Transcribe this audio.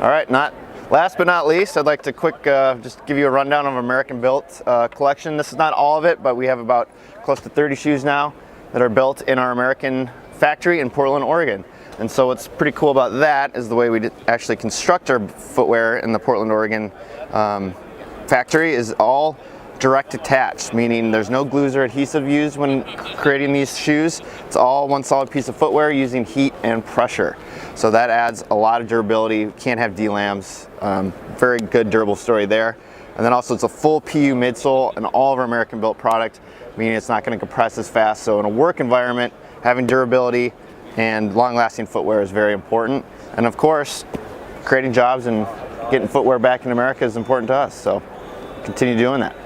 All right, last but not least, I'd like to just give you a rundown of American Built collection. This is not all of it, but we have about close to 30 shoes now that are built in our American factory in Portland, Oregon. And so what's pretty cool about that is the way we actually construct our footwear in the Portland, Oregon factory is all direct attached, meaning there's no glues or adhesive used when creating these shoes. It's all one solid piece of footwear using heat and pressure. So that adds a lot of durability. You can't have D-lams. Very good durable story there. And then also it's a full PU midsole in all of our American Built product, meaning it's not going to compress as fast. So in a work environment, having durability and long-lasting footwear is very important. And of course, creating jobs and getting footwear back in America is important to us. So continue doing that.